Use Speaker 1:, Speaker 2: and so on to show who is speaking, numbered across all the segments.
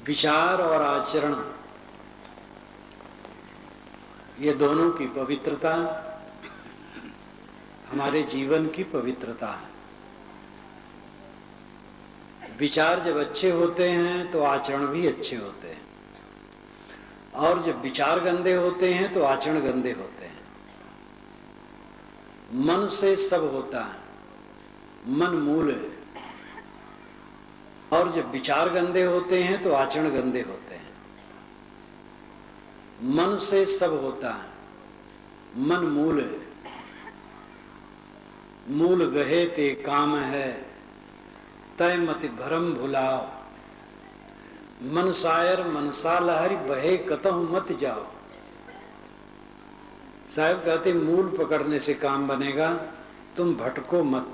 Speaker 1: विचार और आचरण, ये दोनों की पवित्रता हमारे जीवन की पवित्रता है। विचार जब अच्छे होते हैं तो आचरण भी अच्छे होते हैं, और जब विचार गंदे होते हैं तो आचरण गंदे होते हैं। मन से सब होता है, मन मूल है, और जब विचार गंदे होते हैं तो आचरण गंदे होते हैं। मन से सब होता है, मन मूल है, मूल गहे ते काम है, तय मति भरम भुलाओ, मन शायर मनसा लहरी बहे कतहु मत जाओ। साहब कहते मूल पकड़ने से काम बनेगा, तुम भटको मत।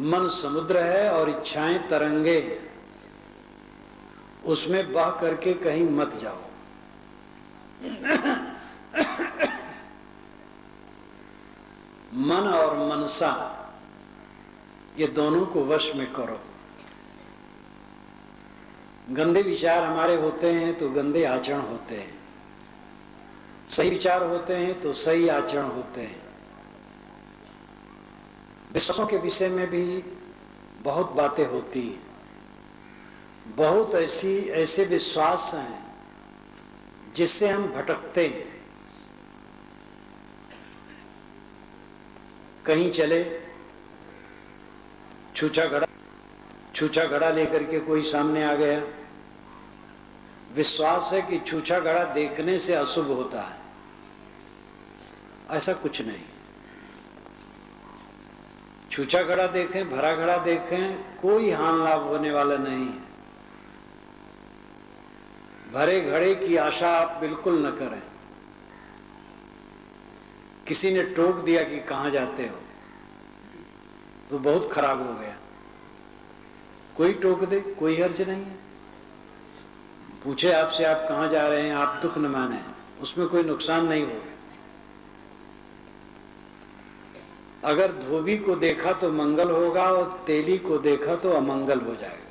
Speaker 1: मन समुद्र है और इच्छाएं तरंगे, उसमें बह करके कहीं मत जाओ। मन और मनसा, ये दोनों को वश में करो। गंदे विचार हमारे होते हैं तो गंदे आचरण होते हैं, सही विचार होते हैं तो सही आचरण होते हैं। विश्वासों के विषय में भी बहुत बातें होती हैं। बहुत ऐसे विश्वास हैं जिससे हम भटकते हैं। कहीं चले, छूछा घड़ा लेकर के कोई सामने आ गया, विश्वास है कि छूछा घड़ा देखने से अशुभ होता है। ऐसा कुछ नहीं। छूछा घड़ा देखें, भरा घड़ा देखें, कोई हानि लाभ होने वाला नहीं है। भरे घड़े की आशा आप बिल्कुल न करें। किसी ने टोक दिया कि कहां जाते हो, तो बहुत खराब हो गया। कोई टोक दे, कोई हर्ज नहीं है। पूछे आपसे आप कहां जा रहे हैं, आप दुख न माने, उसमें कोई नुकसान नहीं होगा। अगर धोबी को देखा तो मंगल होगा और तेली को देखा तो अमंगल हो जाएगा।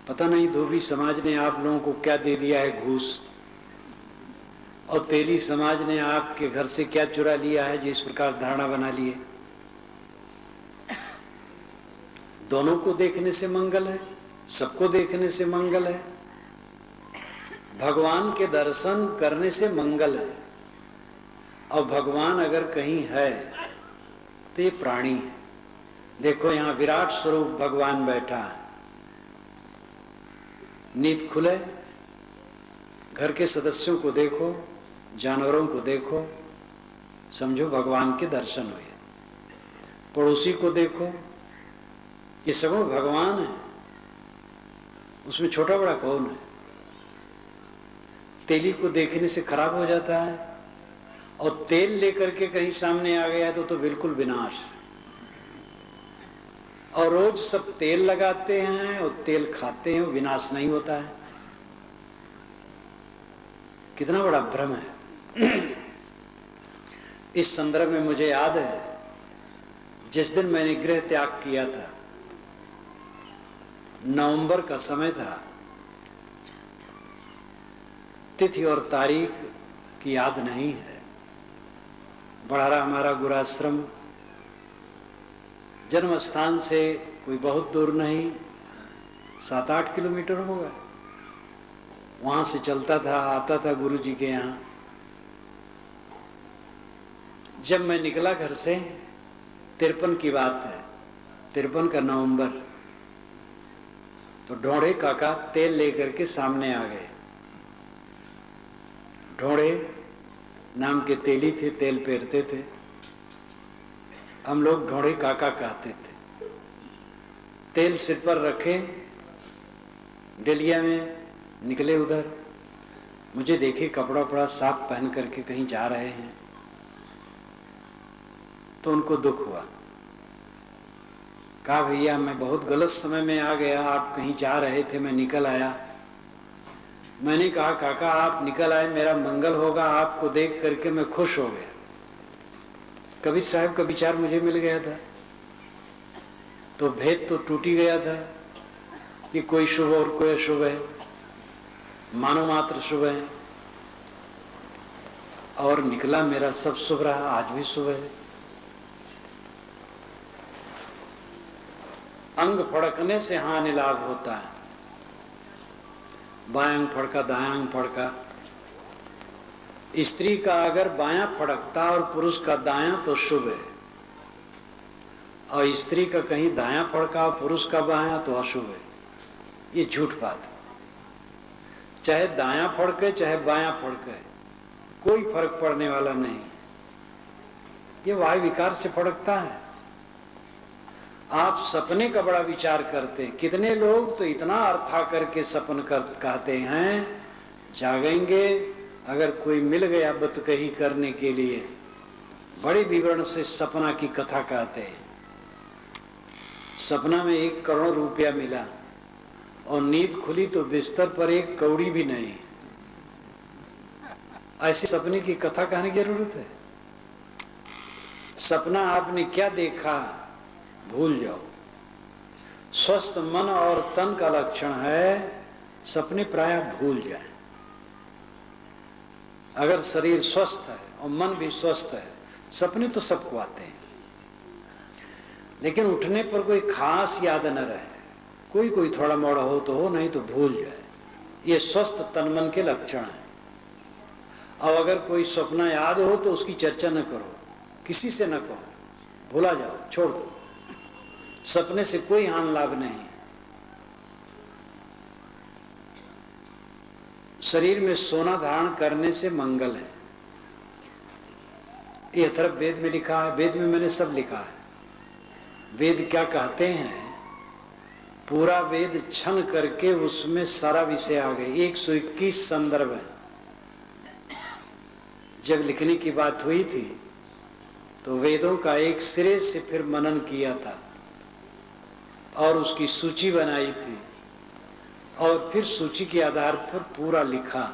Speaker 1: पता नहीं धोबी समाज ने आप लोगों को क्या दे दिया है, घूस, और तेली समाज ने आपके घर से क्या चुरा लिया है जो इस प्रकार धारणा बना लिए। दोनों को देखने से मंगल है, सबको देखने से मंगल है। भगवान के दर्शन करने से मंगल है। और भगवान अगर कहीं है तो ये प्राणी है। देखो यहां विराट स्वरूप भगवान बैठा है। नींद खुले, घर के सदस्यों को देखो, जानवरों को देखो, समझो भगवान के दर्शन हुए। पड़ोसी को देखो, ये सब भगवान है। उसमें छोटा बड़ा कौन है। तेली को देखने से खराब हो जाता है, और तेल लेकर के कहीं सामने आ गया तो बिल्कुल विनाश। और रोज सब तेल लगाते हैं और तेल खाते हैं, विनाश नहीं होता है। कितना बड़ा भ्रम है। इस संदर्भ में मुझे याद है, जिस दिन मैंने गृह त्याग किया था, नवंबर का समय था, तिथि और तारीख की याद नहीं है। बढ़ारा हमारा गुराश्रम जन्म स्थान से कोई बहुत दूर नहीं, 7-8 किलोमीटर होगा। वहां से चलता था, आता था गुरु जी के यहाँ। जब मैं निकला घर से, 53 की बात है, 53 का नवंबर, तो ढोड़े काका तेल लेकर के सामने आ गए। ढोड़े नाम के तेली थे, तेल पेरते थे। हम लोग ढोड़े काका कहते थे। तेल सिर पर रखे, डलिया में निकले उधर। मुझे देखे कपड़ा वपड़ा साफ पहन करके कहीं जा रहे हैं, तो उनको दुख हुआ। कहा भैया मैं बहुत गलत समय में आ गया, आप कहीं जा रहे थे, मैं निकल आया। मैंने कहा काका आप निकल आए, मेरा मंगल होगा, आपको देख करके मैं खुश हो गया। कबीर साहब का विचार मुझे मिल गया था, तो भेद तो टूट ही गया था। कि कोई शुभ और कोई अशुभ है, मानो मात्र शुभ है, और निकला मेरा सब शुभ रहा, आज भी शुभ है। अंग फड़कने से हानि लाभ होता है, बायां अंग फड़का दायां अंग फड़का। स्त्री का अगर बायां फड़कता और पुरुष का दायां तो शुभ है, और स्त्री का कहीं दायां फड़का और पुरुष का बायां तो अशुभ है। ये झूठ बात है। चाहे दायां फड़के चाहे बायां फड़के, कोई फर्क पड़ने वाला नहीं। ये वायु विकार से फड़कता है। आप सपने का बड़ा विचार करते हैं। कितने लोग तो इतना अर्था करके सपन कहते हैं, जागेंगे अगर कोई मिल गया बतकही करने के लिए, बड़े विवरण से सपना की कथा कहते हैं। सपना में 1 करोड़ रुपया मिला और नींद खुली तो बिस्तर पर 1 कौड़ी भी नहीं। ऐसे सपने की कथा कहने की जरूरत है? सपना आपने क्या देखा भूल जाओ। स्वस्थ मन और तन का लक्षण है सपने प्रायः भूल जाए। अगर शरीर स्वस्थ है और मन भी स्वस्थ है, सपने तो सबको आते हैं, लेकिन उठने पर कोई खास याद न रहे। कोई कोई थोड़ा मोड़ा हो तो हो, नहीं तो भूल जाए। ये स्वस्थ तन मन के लक्षण है। और अगर कोई सपना याद हो तो उसकी चर्चा न करो, किसी से न कहो, भूला जाओ, छोड़ दो। सपने से कोई हानि लाभ नहीं। शरीर में सोना धारण करने से मंगल है। ये तरफ वेद में लिखा है। वेद में मैंने सब लिखा है। वेद क्या कहते हैं, पूरा वेद छन करके उसमें सारा विषय आ गए। 121 संदर्भ है। जब लिखने की बात हुई थी तो वेदों का एक सिरे से फिर मनन किया था और उसकी सूची बनाई थी, और फिर सूची के आधार पर पूरा लिखा।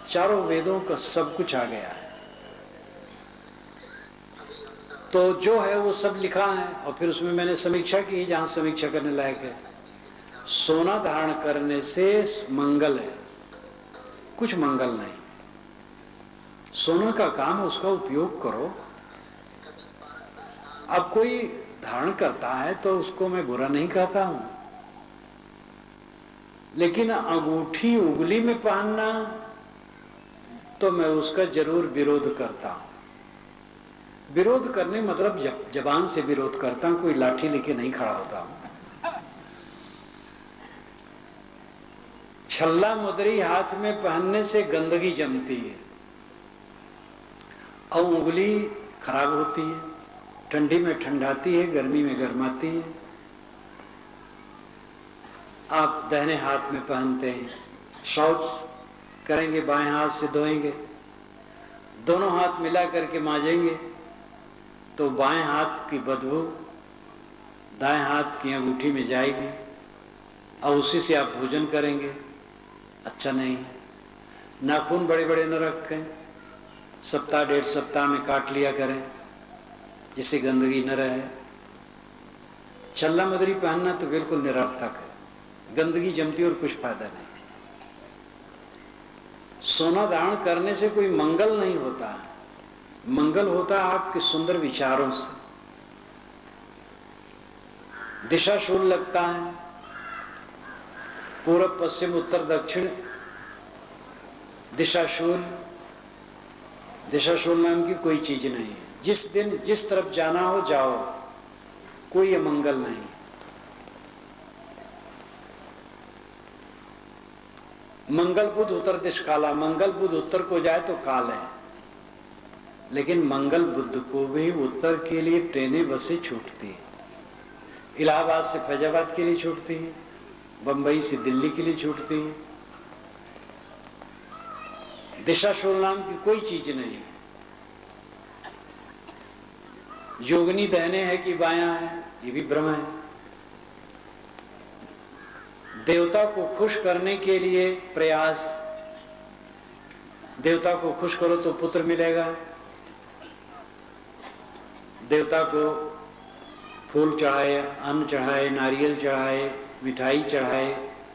Speaker 1: चारों वेदों का सब कुछ आ गया है। तो जो है वो सब लिखा है, और फिर उसमें मैंने समीक्षा की जहां समीक्षा करने लायक है। सोना धारण करने से मंगल है, कुछ मंगल नहीं। सोना का काम है, उसका उपयोग करो। अब कोई धारण करता है तो उसको मैं बुरा नहीं कहता हूं, लेकिन अंगूठी उंगली में पहनना तो मैं उसका जरूर विरोध करता हूं। विरोध करने मतलब जबान से विरोध करता हूं, कोई लाठी लेके नहीं खड़ा होता हूं। छल्ला मुदरी हाथ में पहनने से गंदगी जमती है और उंगली खराब होती है, ठंडी में ठंडाती है, गर्मी में गर्माती है। आप दाहिने हाथ में पहनते हैं, शौच करेंगे बाएं हाथ से धोएंगे, दोनों हाथ मिला करके मांजेंगे तो बाएं हाथ की बदबू दाएं हाथ की अंगूठी में जाएगी और उसी से आप भोजन करेंगे। अच्छा नहीं। नाखून बड़े बड़े न रखें, सप्ताह 1.5 सप्ताह में काट लिया करें जिससे गंदगी न रहे। छल्ला मुदरी पहनना तो बिल्कुल निरर्थक है, गंदगी जमती और कुछ फायदा नहीं। सोना धारण करने से कोई मंगल नहीं होता है। मंगल होता है आपके सुंदर विचारों से। दिशाशूल लगता है, पूरब पश्चिम उत्तर दक्षिण दिशाशूल। दिशाशूल नाम की कोई चीज नहीं है। जिस दिन जिस तरफ जाना हो जाओ, कोई अमंगल नहीं। मंगल बुध उत्तर दिश काला। मंगल बुध उत्तर को जाए तो काल है, लेकिन मंगल बुध को भी उत्तर के लिए ट्रेनें बसें छूटती है। इलाहाबाद से फैजाबाद के लिए छूटती है, बंबई से दिल्ली के लिए छूटती है। दिशाशूल नाम की कोई चीज नहीं। योगिनी दाहिने है कि बायां है, ये भी भ्रम है। देवता को खुश करने के लिए प्रयास, देवता को खुश करो तो पुत्र मिलेगा। देवता को फूल चढ़ाए, अन्न चढ़ाए, नारियल चढ़ाए, मिठाई चढ़ाए,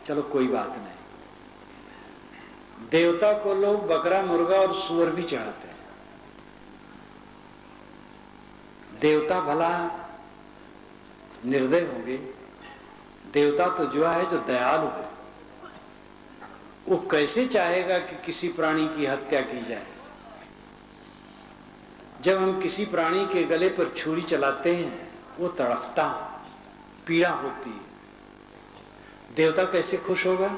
Speaker 1: चलो कोई बात नहीं। देवता को लोग बकरा, मुर्गा और सूअर भी चढ़ाते हैं। देवता भला निर्दय होंगे? देवता तो जो है जो दयालु है, वो कैसे चाहेगा कि किसी प्राणी की हत्या की जाए? जब हम किसी प्राणी के गले पर छुरी चलाते हैं वो तड़पता, पीड़ा होती है, देवता कैसे खुश होगा?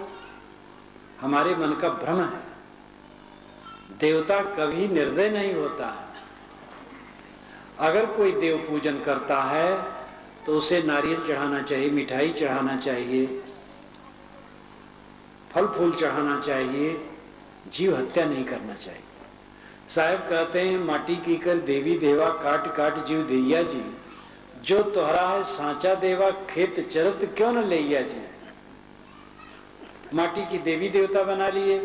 Speaker 1: हमारे मन का भ्रम है। देवता कभी निर्दय नहीं होता है। अगर कोई देव पूजन करता है तो उसे नारियल चढ़ाना चाहिए, मिठाई चढ़ाना चाहिए, फल फूल चढ़ाना चाहिए, जीव हत्या नहीं करना चाहिए। साहब कहते हैं, माटी की कर देवी देवा काट काट जीव दैया जी, जो तोहरा है सांचा देवा खेत चरत क्यों न लैया जी। माटी की देवी देवता बना लिए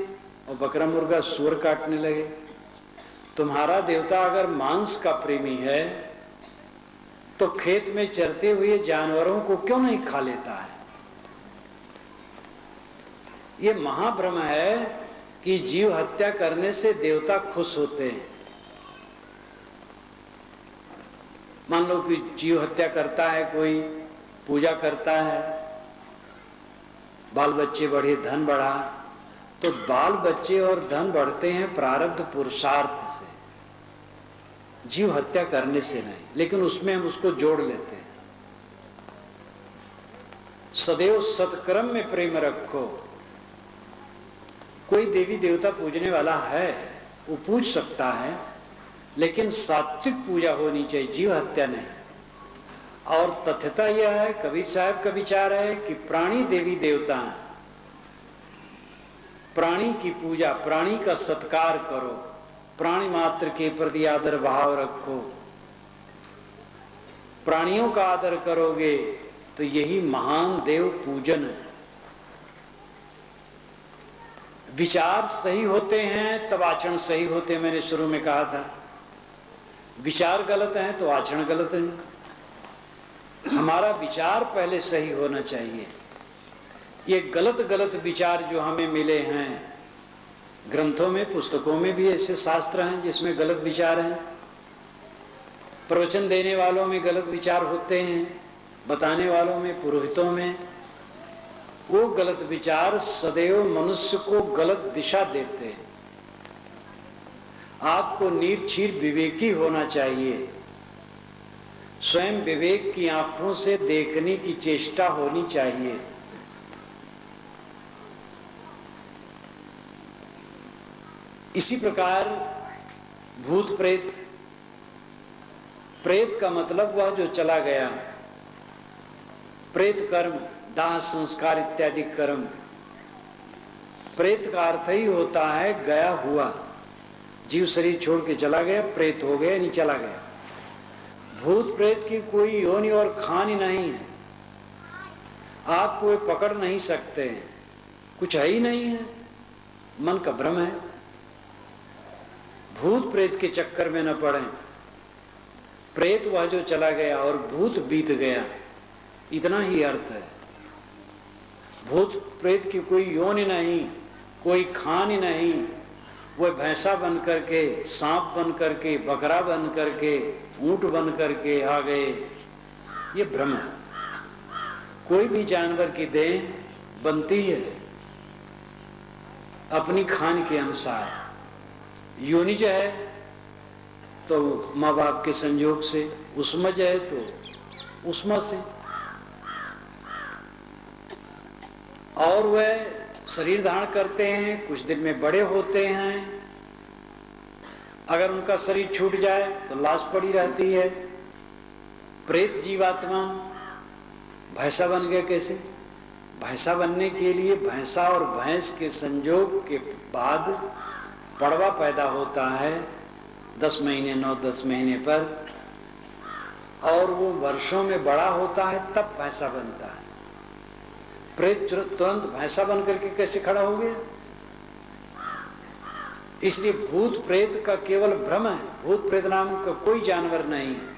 Speaker 1: और बकरा मुर्गा सूअर काटने लगे। तुम्हारा देवता अगर मांस का प्रेमी है तो खेत में चरते हुए जानवरों को क्यों नहीं खा लेता है? ये महाभ्रम है कि जीव हत्या करने से देवता खुश होते हैं। मान लो कि जीव हत्या करता है कोई, पूजा करता है, बाल बच्चे बढ़े, धन बढ़ा, तो बाल बच्चे और धन बढ़ते हैं प्रारब्ध पुरुषार्थ से, जीव हत्या करने से नहीं। लेकिन उसमें हम उसको जोड़ लेते हैं। सदैव सत्कर्म में प्रेम रखो। कोई देवी देवता पूजने वाला है, वो पूज सकता है, लेकिन सात्विक पूजा होनी चाहिए, जीव हत्या नहीं। और तथ्यता यह है, कबीर साहब का विचार है कि प्राणी देवी देवता हैं। प्राणी की पूजा, प्राणी का सत्कार करो, प्राणी मात्र के प्रति आदर भाव रखो। प्राणियों का आदर करोगे तो यही महान देव पूजन है। विचार सही होते हैं तब आचरण सही होते हैं। मैंने शुरू में कहा था, विचार गलत हैं तो आचरण गलत है। हमारा विचार पहले सही होना चाहिए। ये गलत गलत विचार जो हमें मिले हैं, ग्रंथों में, पुस्तकों में भी ऐसे शास्त्र हैं जिसमें गलत विचार हैं। प्रवचन देने वालों में गलत विचार होते हैं, बताने वालों में, पुरोहितों में। वो गलत विचार सदैव मनुष्य को गलत दिशा देते हैं। आपको निर्छीर विवेकी होना चाहिए। स्वयं विवेक की आंखों से देखने की चेष्टा होनी चाहिए। इसी प्रकार भूत प्रेत, प्रेत का मतलब वह जो चला गया। प्रेत कर्म, दाह संस्कार इत्यादि कर्म। प्रेत का अर्थ ही होता है गया हुआ। जीव शरीर छोड़ के चला गया, प्रेत हो गया, नहीं चला गया। भूत प्रेत की कोई योनि और खानी नहीं है। आप कोई पकड़ नहीं सकते, कुछ है ही नहीं है, मन का भ्रम है। भूत प्रेत के चक्कर में न पड़े। प्रेत वह जो चला गया और भूत बीत गया, इतना ही अर्थ है। भूत प्रेत की कोई योनि नहीं, कोई खानी नहीं। वह भैंसा बन करके, सांप बन करके, बकरा बन करके, ऊंट बन करके आ गए, ये भ्रम है। कोई भी जानवर की देह बनती है अपनी खान के अनुसार। योनिज है तो माँ बाप के संयोग से, उस्मज है तो उस्मा से, और वह शरीर धारण करते हैं, कुछ दिन में बड़े होते हैं। अगर उनका शरीर छूट जाए तो लाश पड़ी रहती है। प्रेत जीवात्मा भैंसा बन गया। कैसे? भैंसा बनने के लिए भैंसा और भैंस के संयोग के बाद पड़वा पैदा होता है 10 महीने, 9-10 महीने पर, और वो वर्षों में बड़ा होता है, तब भैंसा बनता है। प्रेत तुरंत भैंसा बन करके कैसे खड़ा हो गया? इसलिए भूत प्रेत का केवल भ्रम है। भूत प्रेत नाम का कोई जानवर नहीं है।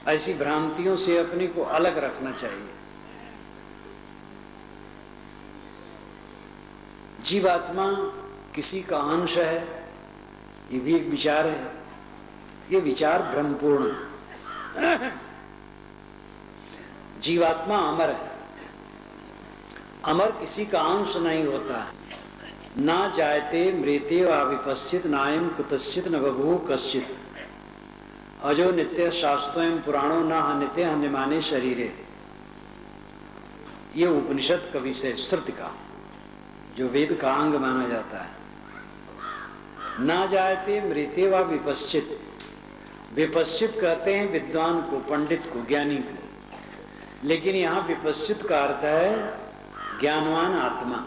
Speaker 1: ऐसी भ्रांतियों से अपने को अलग रखना चाहिए। जीवात्मा किसी का अंश है, ये भी एक विचार है। ये विचार भ्रमपूर्ण है। जीवात्मा अमर है, अमर किसी का अंश नहीं होता है। ना जायते मृत्य वा विपश्चित नायम कुतश्चित न बभूव कश्चित अजो नित्य शास्त्रों पुराणों न नित्य हन्यमाने शरीरे। ये उपनिषद कवि से श्रुति का, जो वेद का अंग माना जाता है। ना जायते मृत्य वा विपश्चित, विपश्चित कहते हैं विद्वान को, पंडित को, ज्ञानी को, लेकिन यहां विपश्चित का अर्थ है ज्ञानवान आत्मा।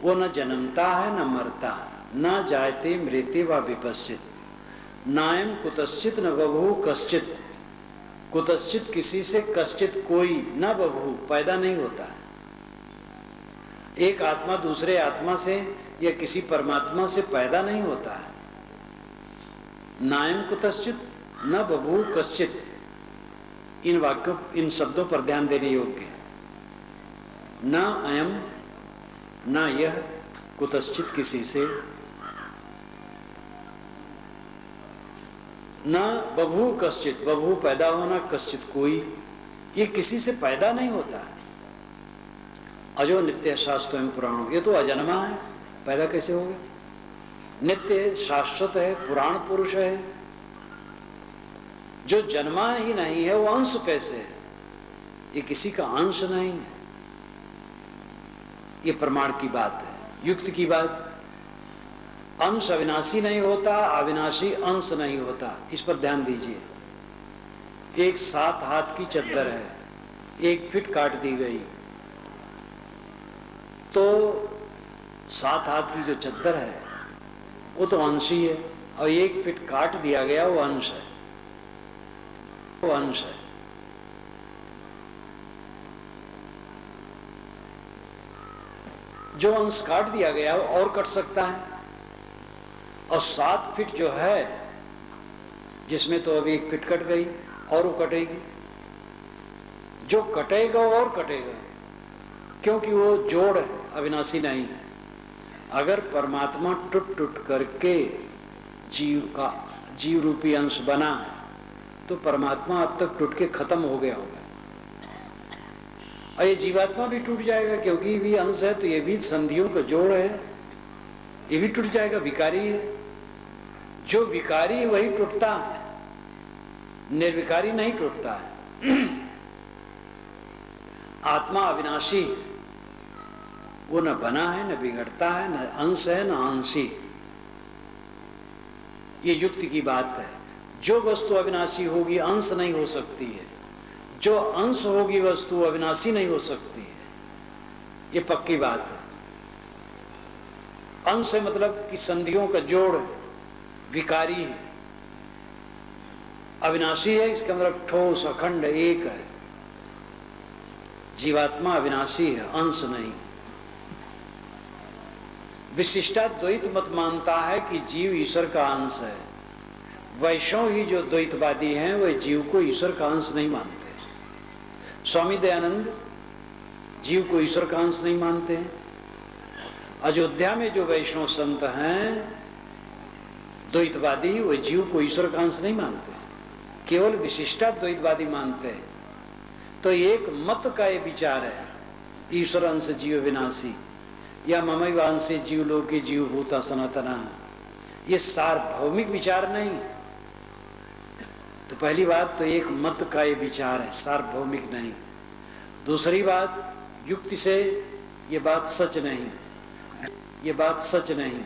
Speaker 1: वो न जन्मता है न मरता। न जायते मृत्य व विपश्चित नायम कुतश्चित न बभू कश्चित, कुतश्चित किसी से, कश्चित कोई, न बभू पैदा नहीं होता है। एक आत्मा दूसरे आत्मा से या किसी परमात्मा से पैदा नहीं होता है। नायम कुतश्चित न बभू कश्चित, इन वाक्यों, इन शब्दों पर ध्यान देने योग्य है। न अयम, न यह, कुतश्चित किसी से, न बभू कश्चित, बभू पैदा होना, कश्चित कोई, ये किसी से पैदा नहीं होता है। अजो नित्य शास्त्र में पुराणों, ये तो अजन्मा है, पैदा कैसे हो गया? नित्य शाश्वत है, पुराण पुरुष है। जो जन्मा ही नहीं है वो अंश कैसे है? ये किसी का अंश नहीं है। ये प्रमाण की बात है, युक्त की बात। अंश अविनाशी नहीं होता, अविनाशी अंश नहीं होता। इस पर ध्यान दीजिए। एक 7 हाथ की चद्दर है, 1 फीट काट दी गई तो 7 हाथ की जो चद्दर है वो तो अंशी है, और 1 फीट काट दिया गया वो अंश है, वो अंश है। जो अंश काट दिया गया वो और कट सकता है, और 7 फीट जो है जिसमें तो अभी 1 फीट कट गई और वो कटेगी। जो कटेगा वो और कटेगा, क्योंकि वो जोड़ है, अविनाशी नहीं है। अगर परमात्मा टूट टूट करके जीव रूपी अंश बना है तो परमात्मा अब तक टूट के खत्म हो गया होगा, और ये जीवात्मा भी टूट जाएगा, क्योंकि ये भी अंश है, तो ये भी संधियों का जोड़ है, ये भी टूट जाएगा, विकारी है। जो विकारी वही टूटता है, निर्विकारी नहीं टूटता है। आत्मा अविनाशी, वो न बना है, न बिगड़ता है, न अंश है, न अंशी। ये युक्ति की बात है। जो वस्तु अविनाशी होगी अंश नहीं हो सकती है, जो अंश होगी वस्तु अविनाशी नहीं हो सकती है। ये पक्की बात है। अंश है मतलब कि संधियों का जोड़ है, विकारी है। अविनाशी है, इसका मतलब ठोस, अखंड, एक है। जीवात्मा अविनाशी है, अंश नहीं। विशिष्टाद्वैत मत मानता है कि जीव ईश्वर का अंश है। वैष्णव ही जो द्वैतवादी हैं वह जीव को ईश्वर का अंश नहीं मानते। स्वामी दयानंद जीव को ईश्वर का अंश नहीं मानते हैं। अयोध्या में जो वैष्णव संत हैं द्वैतवादी, वह जीव को ईश्वर का अंश नहीं मानते, केवल विशिष्टाद्वैतवादी मानते हैं। तो एक मत का ये विचार है, ईश्वर अंश जीव विनाशी, या ममैव अंशे जीव लोके जीव भूता सनातना। ये सार्वभौमिक विचार नहीं। तो पहली बात तो एक मत का ये विचार है, सार्वभौमिक नहीं। दूसरी बात, युक्ति से ये बात सच नहीं, ये बात सच नहीं।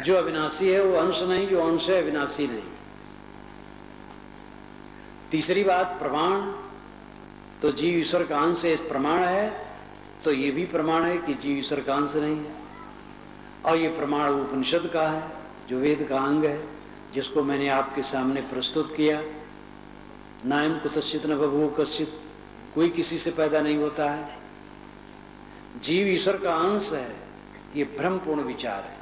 Speaker 1: जो अविनाशी है वो अंश नहीं, जो अंश है अविनाशी नहीं। तीसरी बात, प्रमाण, तो जीव ईश्वर का अंश है, प्रमाण है, तो ये भी प्रमाण है कि जीव ईश्वर का अंश नहीं है। और ये प्रमाण उपनिषद का है, जो वेद का अंग है, जिसको मैंने आपके सामने प्रस्तुत किया। नायम कुतश्चित न बभूव कश्चित, कोई किसी से पैदा नहीं होता है। जीव ईश्वर का अंश है, ये भ्रमपूर्ण विचार है।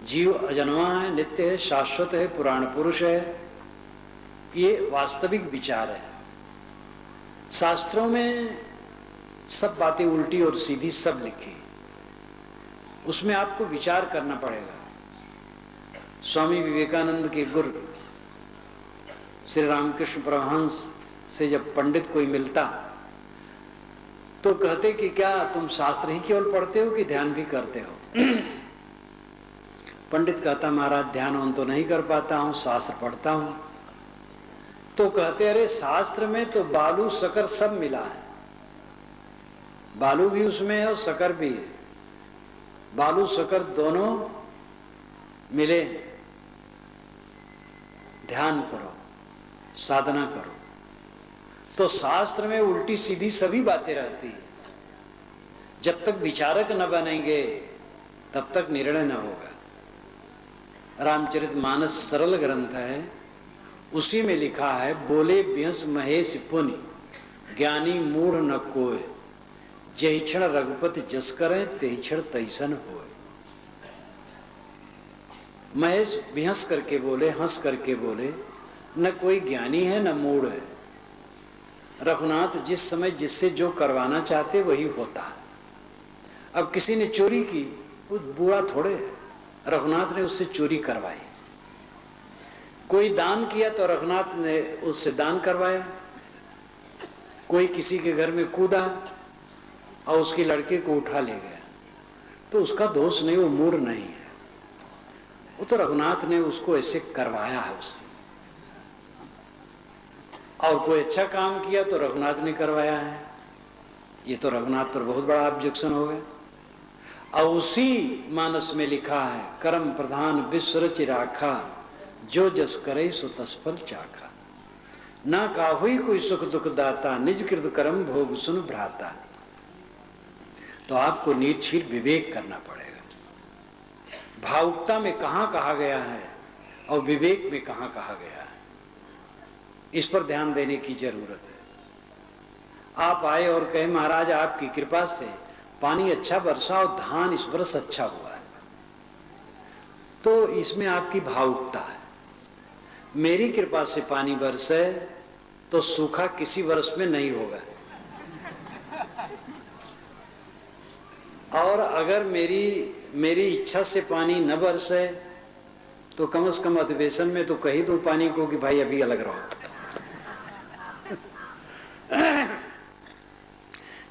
Speaker 1: जीव अजन्मा है, नित्य है, शाश्वत है, पुराण पुरुष है, ये वास्तविक विचार है। शास्त्रों में सब बातें उल्टी और सीधी सब लिखी, उसमें आपको विचार करना पड़ेगा। स्वामी विवेकानंद के गुरु श्री रामकृष्ण परमहंस से जब पंडित कोई मिलता तो कहते कि क्या तुम शास्त्र ही केवल पढ़ते हो कि ध्यान भी करते हो? पंडित कहता महाराज ध्यान तो नहीं कर पाता हूं, शास्त्र पढ़ता हूं। तो कहते अरे शास्त्र में तो बालू शकर सब मिला है, बालू भी उसमें है और शकर भी है, बालू शकर दोनों मिले। ध्यान करो, साधना करो। तो शास्त्र में उल्टी सीधी सभी बातें रहती है। जब तक विचारक न बनेंगे तब तक निर्णय न होगा। रामचरितमानस सरल ग्रंथ है, उसी में लिखा है बोले बिहस महेश पुनि ज्ञानी मूढ़ न कोय, जय क्षण रघुपति जस करे ते क्षण तैसन होय। महेश बिहस करके बोले, हंस करके बोले, न कोई ज्ञानी है न मूढ़ है। रघुनाथ जिस समय जिससे जो करवाना चाहते वही होता है। अब किसी ने चोरी की, वो बुरा थोड़े है, रघुनाथ ने उससे चोरी करवाई। कोई दान किया तो रघुनाथ ने उससे दान करवाया। कोई किसी के घर में कूदा और उसके लड़के को उठा ले गया तो उसका दोष नहीं, वो मूढ़ नहीं है, वो तो रघुनाथ ने उसको ऐसे करवाया है उससे। और कोई अच्छा काम किया तो रघुनाथ ने करवाया है, ये तो रघुनाथ पर बहुत बड़ा ऑब्जेक्शन हो गया। और उसी मानस में लिखा है कर्म प्रधान विश्व रचि राखा, जो जस करे सो तस फल चाखा। ना काहुई कोई सुख दुख दाता, निज कृत कर्म भोग सुन भ्राता। तो आपको निर्छीर विवेक करना पड़ेगा। भावुकता में कहां कहा गया है और विवेक में कहां कहा गया है, इस पर ध्यान देने की जरूरत है। आप आए और कहे महाराज आपकी कृपा से पानी अच्छा बरसा और धान इस वर्ष अच्छा हुआ है, तो इसमें आपकी भावुकता है। मेरी कृपा से पानी बरसे तो सूखा किसी वर्ष में नहीं होगा, और अगर मेरी इच्छा से पानी न बरसे तो कम से कम अधिवेशन में तो कही दो पानी को कि भाई अभी अलग रहो।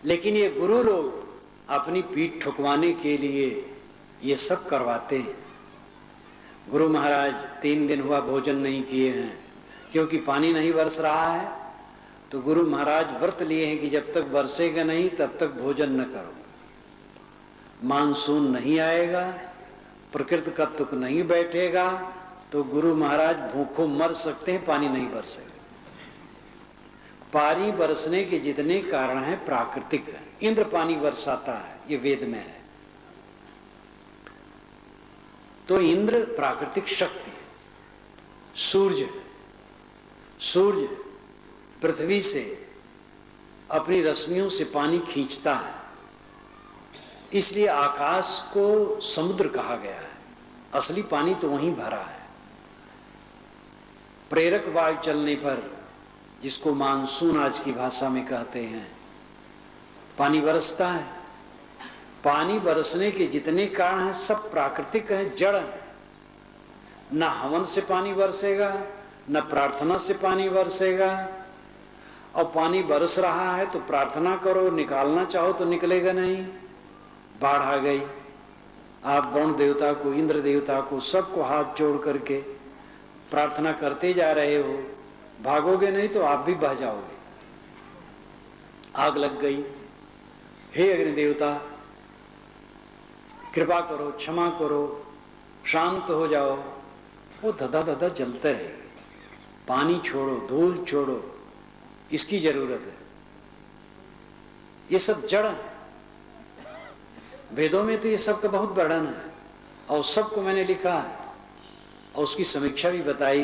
Speaker 1: लेकिन ये गुरु लोग अपनी पीठ ठुकवाने के लिए ये सब करवाते हैं। गुरु महाराज 3 दिन हुआ भोजन नहीं किए हैं क्योंकि पानी नहीं बरस रहा है, तो गुरु महाराज व्रत लिए हैं कि जब तक बरसेगा नहीं तब तक भोजन न करो। मानसून नहीं आएगा, प्रकृति का तुक नहीं बैठेगा तो गुरु महाराज भूखों मर सकते हैं, पानी नहीं बरसेगा। पानी बरसने के जितने कारण हैं प्राकृतिक है। इंद्र पानी बरसाता है, ये वेद में है। तो इंद्र प्राकृतिक शक्ति है। सूर्य पृथ्वी से अपनी रश्मियों से पानी खींचता है, इसलिए आकाश को समुद्र कहा गया है। असली पानी तो वहीं भरा है। प्रेरक वायु चलने पर, जिसको मानसून आज की भाषा में कहते हैं, पानी बरसता है। पानी बरसने के जितने कारण हैं सब प्राकृतिक हैं, जड़ हैं। न हवन से पानी बरसेगा, न प्रार्थना से पानी बरसेगा। और पानी बरस रहा है तो प्रार्थना करो, निकालना चाहो तो निकलेगा नहीं। बाढ़ आ गई, आप वरुण देवता को, इंद्र देवता को, सबको हाथ जोड़ करके प्रार्थना करते जा रहे हो, भागोगे नहीं तो आप भी बह जाओगे। आग लग गई, हे अग्नि देवता कृपा करो, क्षमा करो, शांत हो जाओ, वो धधा धधा जलते रहे। पानी छोड़ो, धूल छोड़ो, इसकी जरूरत है। ये सब जड़ है। वेदों में तो ये सब का बहुत वर्णन है और सबको मैंने लिखा है और उसकी समीक्षा भी बताई।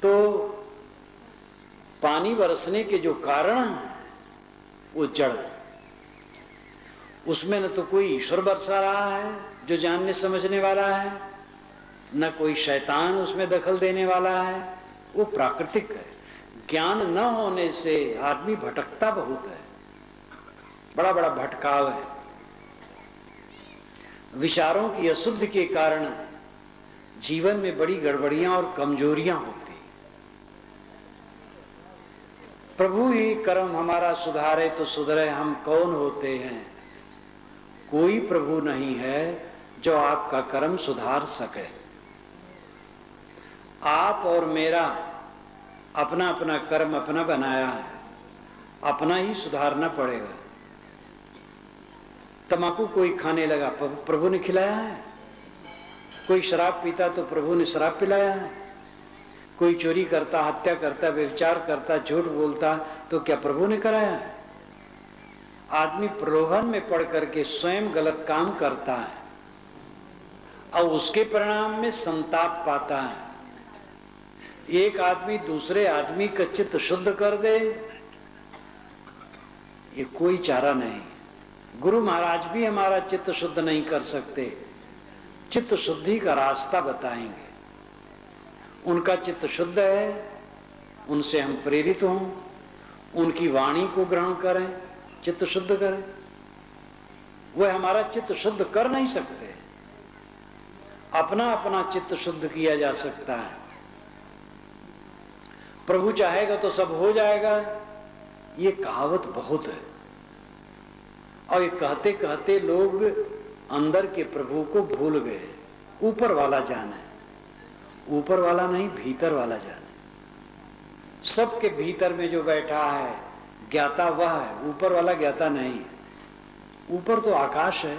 Speaker 1: तो पानी बरसने के जो कारण हैं वो जड़ है। उसमें न तो कोई ईश्वर बरसा रहा है जो जानने समझने वाला है, न कोई शैतान उसमें दखल देने वाला है, वो प्राकृतिक है। ज्ञान न होने से आदमी भटकता बहुत है, बड़ा बड़ा भटकाव है। विचारों की अशुद्धि के कारण जीवन में बड़ी गड़बड़ियां और कमजोरियां होती। प्रभु ही कर्म हमारा सुधारे तो सुधरे, हम कौन होते हैं? कोई प्रभु नहीं है जो आपका कर्म सुधार सके। आप और मेरा अपना अपना कर्म अपना बनाया है, अपना ही सुधारना पड़ेगा। तंबाकू कोई खाने लगा, प्रभु ने खिलाया है। कोई शराब पीता तो प्रभु ने शराब पिलाया है। कोई चोरी करता, हत्या करता, व्यभिचार करता, झूठ बोलता तो क्या प्रभु ने कराया है? आदमी प्रलोभन में पड़ करके स्वयं गलत काम करता है और उसके परिणाम में संताप पाता है। एक आदमी दूसरे आदमी का चित्त शुद्ध कर दे, ये कोई चारा नहीं। गुरु महाराज भी हमारा चित्त शुद्ध नहीं कर सकते, चित्त शुद्धि का रास्ता बताएंगे। उनका चित्त शुद्ध है, उनसे हम प्रेरित हों, उनकी वाणी को ग्रहण करें, चित्त शुद्ध करें। वह हमारा चित्त शुद्ध कर नहीं सकते, अपना अपना चित्त शुद्ध किया जा सकता है। प्रभु चाहेगा तो सब हो जाएगा, ये कहावत बहुत है। और ये कहते कहते लोग अंदर के प्रभु को भूल गए। ऊपर वाला जाने, ऊपर वाला नहीं, भीतर वाला जाने। सबके भीतर में जो बैठा है ज्ञाता वह है, ऊपर वाला ज्ञाता नहीं। ऊपर तो आकाश है,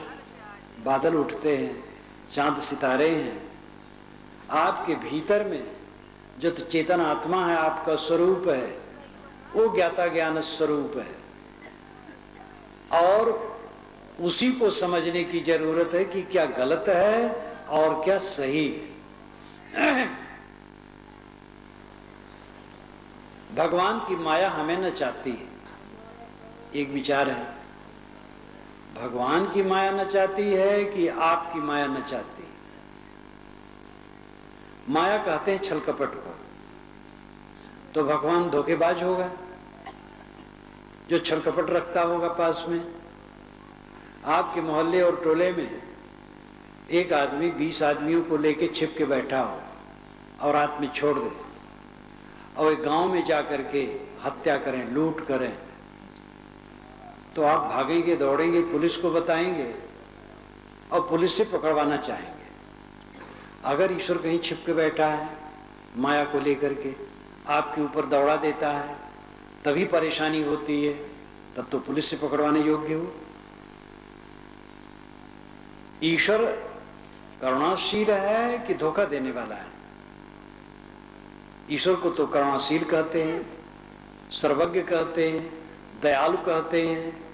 Speaker 1: बादल उठते हैं, चांद सितारे हैं। आपके भीतर में जो तो चेतन आत्मा है, आपका स्वरूप है, वो ज्ञाता ज्ञान स्वरूप है। और उसी को समझने की जरूरत है कि क्या गलत है और क्या सही। भगवान की माया हमें न चाहती है, एक विचार है। भगवान की माया न चाहती है कि आपकी माया न चाहती है? माया कहते हैं छल कपट को। तो भगवान धोखेबाज होगा जो छल कपट रखता होगा पास में। आपके मोहल्ले और टोले में एक आदमी 20 आदमियों को लेके छिप के बैठा हो और रात में छोड़ दे और एक गांव में जाकर के हत्या करें, लूट करें, तो आप भागेंगे, दौड़ेंगे, पुलिस को बताएंगे और पुलिस से पकड़वाना चाहेंगे। अगर ईश्वर कहीं छिप के बैठा है, माया को लेकर के आपके ऊपर दौड़ा देता है, तभी परेशानी होती है, तब तो पुलिस से पकड़वाने योग्य हो। ईश्वर करुणाशील है कि धोखा देने वाला है? ईश्वर को तो करुणाशील कहते हैं, सर्वज्ञ कहते हैं, दयालु कहते हैं।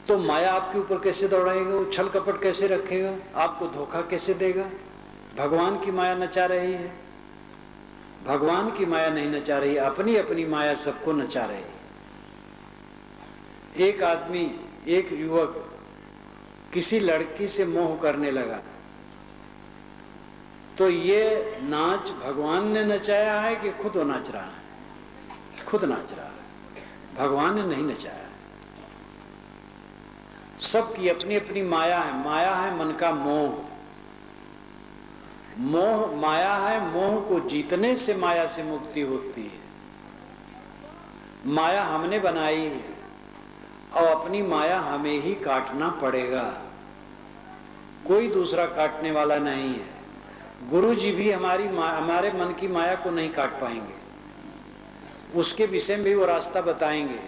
Speaker 1: तो माया आपके ऊपर कैसे दौड़ाएगा? वो छल कपट कैसे रखेगा? आपको धोखा कैसे देगा? भगवान की माया नचा रही है। भगवान की माया नहीं नचा रही, अपनी अपनी माया सबको नचा रही है। एक आदमी, एक युवक किसी लड़की से मोह करने लगा, तो ये नाच भगवान ने नचाया है कि खुद वो नाच रहा है? खुद नाच रहा है, भगवान ने नहीं नचाया। सबकी अपनी अपनी माया है। माया है मन का मोह। मोह माया है, मोह को जीतने से माया से मुक्ति होती है। माया हमने बनाई है और अपनी माया हमें ही काटना पड़ेगा, कोई दूसरा काटने वाला नहीं है। गुरु जी भी हमारे मन की माया को नहीं काट पाएंगे, उसके विषय में भी वो रास्ता बताएंगे।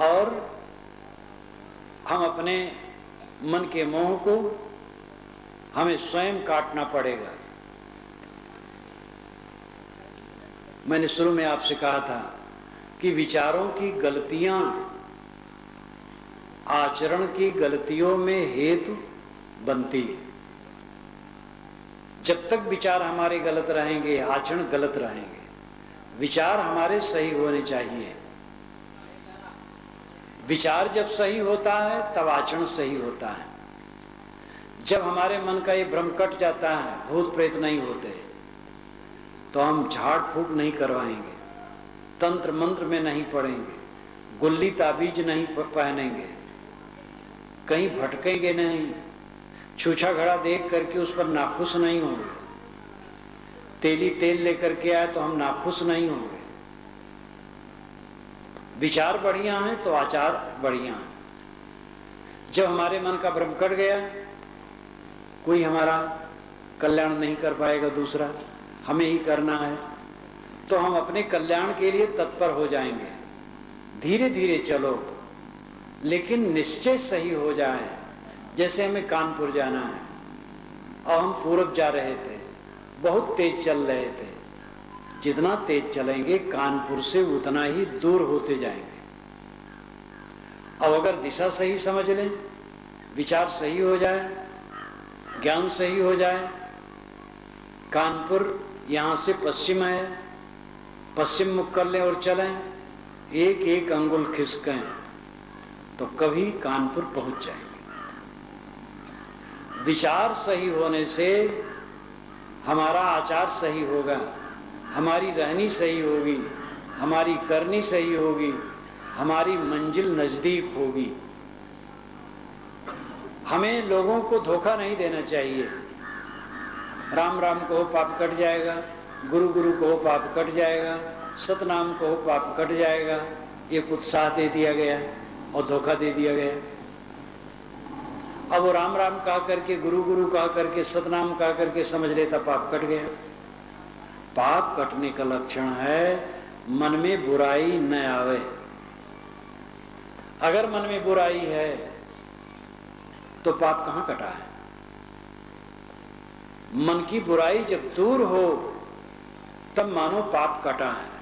Speaker 1: और हम अपने मन के मोह को हमें स्वयं काटना पड़ेगा। मैंने शुरू में आपसे कहा था कि विचारों की गलतियां आचरण की गलतियों में हेतु बनती है। जब तक विचार हमारे गलत रहेंगे, आचरण गलत रहेंगे। विचार हमारे सही होने चाहिए। विचार जब सही होता है तब आचरण सही होता है। जब हमारे मन का ये भ्रम कट जाता है, भूत प्रेत नहीं होते, तो हम झाड़ फूक नहीं करवाएंगे, तंत्र मंत्र में नहीं पड़ेंगे, गुल्ली ताबीज नहीं पहनेंगे, कहीं भटकेंगे नहीं, छूछा घड़ा देख करके उस पर नाखुश नहीं होंगे, तेली तेल लेकर के आए तो हम नाखुश नहीं होंगे। विचार बढ़िया है तो आचार बढ़िया है। जब हमारे मन का भ्रम कट गया, कोई हमारा कल्याण नहीं कर पाएगा, दूसरा हमें ही करना है, तो हम अपने कल्याण के लिए तत्पर हो जाएंगे। धीरे धीरे चलो, लेकिन निश्चय सही हो जाए। जैसे हमें कानपुर जाना है और हम पूरब जा रहे थे, बहुत तेज चल रहे थे। जितना तेज चलेंगे कानपुर से उतना ही दूर होते जाएंगे। अब अगर दिशा सही समझ लें, विचार सही हो जाए, ज्ञान सही हो जाए, कानपुर यहां से पश्चिम है, पश्चिम मुख कर लें और चलें, एक एक अंगुल खिसकें तो कभी कानपुर पहुंच जाएंगे। विचार सही होने से हमारा आचार सही होगा, हमारी रहनी सही होगी, हमारी करनी सही होगी, हमारी मंजिल नजदीक होगी। हमें लोगों को धोखा नहीं देना चाहिए। राम राम कहो पाप कट जाएगा, गुरु गुरु कहो पाप कट जाएगा, सतनाम कहो पाप कट जाएगा, एक उत्साह दे दिया गया और धोखा दे दिया गया। अब वो राम राम कहा करके, गुरु गुरु कहा करके, सतनाम कहा करके समझ लेता पाप कट गया। पाप कटने का लक्षण है मन में बुराई न आवे। अगर मन में बुराई है तो पाप कहां कटा है? मन की बुराई जब दूर हो तब मानो पाप कटा है।